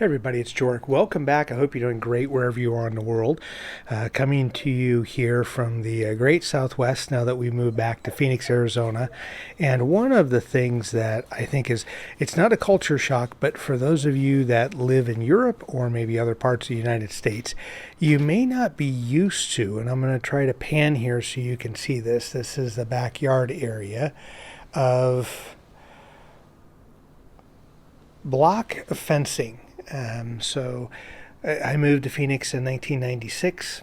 Hey everybody, it's Joric. Welcome back. I hope you're doing great wherever you are in the world. Coming to you here from the great Southwest now that we moved back to Phoenix, Arizona. And one of the things that I think it's not a culture shock, but for those of you that live in Europe or maybe other parts of the United States, you may not be used to, and I'm going to try to pan here so you can see this. This is the backyard area of block fencing. So I moved to Phoenix in 1996,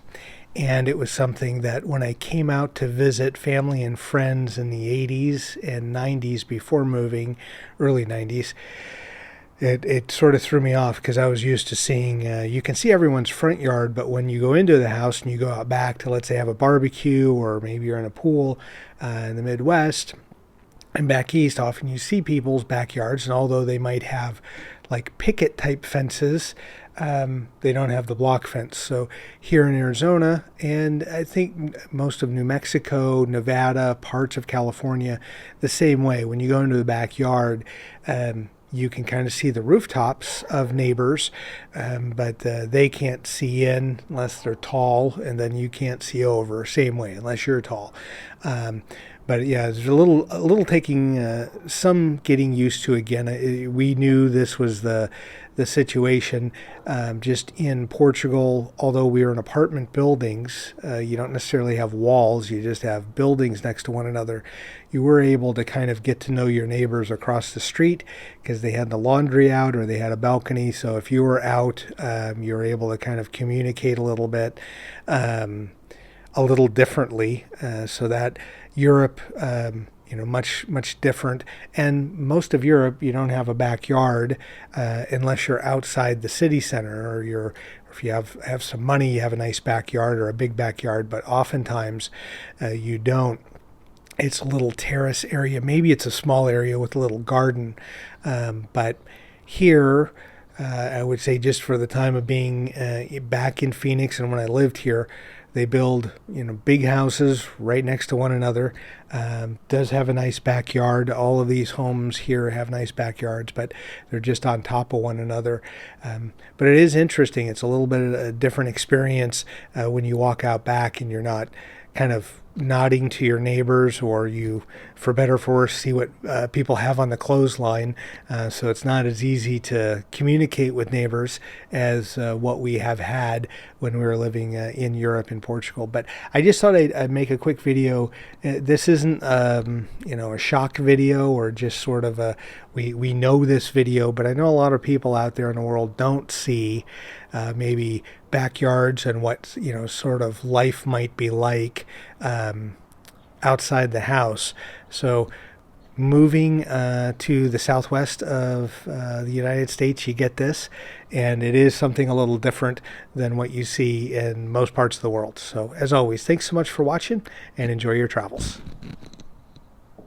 and it was something that when I came out to visit family and friends in the 80s and 90s before moving, early 90s, it sort of threw me off because I was used to seeing, you can see everyone's front yard, but when you go into the house and you go out back to, let's say, have a barbecue, or maybe you're in a pool in the Midwest, and back east, often you see people's backyards, and although they might have like picket type fences, they don't have the block fence. So here in Arizona, and I think most of New Mexico, Nevada, parts of California, the same way. When you go into the backyard, you can kind of see the rooftops of neighbors, but they can't see in unless they're tall, and then you can't see over, same way, unless you're tall. But yeah, there's a little taking some getting used to again. We knew this was the situation. Just in Portugal, although we were in apartment buildings, you don't necessarily have walls. You just have buildings next to one another. You were able to kind of get to know your neighbors across the street because they had the laundry out or they had a balcony. So if you were out, you were able to kind of communicate a little bit. A little differently, so that Europe, much different. And most of Europe, you don't have a backyard unless you're outside the city center, or if you have some money, you have a nice backyard or a big backyard. But oftentimes, you don't. It's a little terrace area. Maybe it's a small area with a little garden, but here. I would say just for the time of being back in Phoenix and when I lived here, they build big houses right next to one another. Does have a nice backyard. All of these homes here have nice backyards, but they're just on top of one another. But it is interesting. It's a little bit of a different experience when you walk out back and you're not kind of nodding to your neighbors, or you, for better or for worse, see what people have on the clothesline. So it's not as easy to communicate with neighbors as what we have had when we were living in Europe, in Portugal. But I just thought I'd make a quick video. This isn't a shock video, or just sort of we know this video, but I know a lot of people out there in the world don't see maybe backyards and what sort of life might be like outside the house. So moving to the southwest of the United States, you get this, and it is something a little different than what you see in most parts of the world. So as always, thanks so much for watching, and enjoy your travels.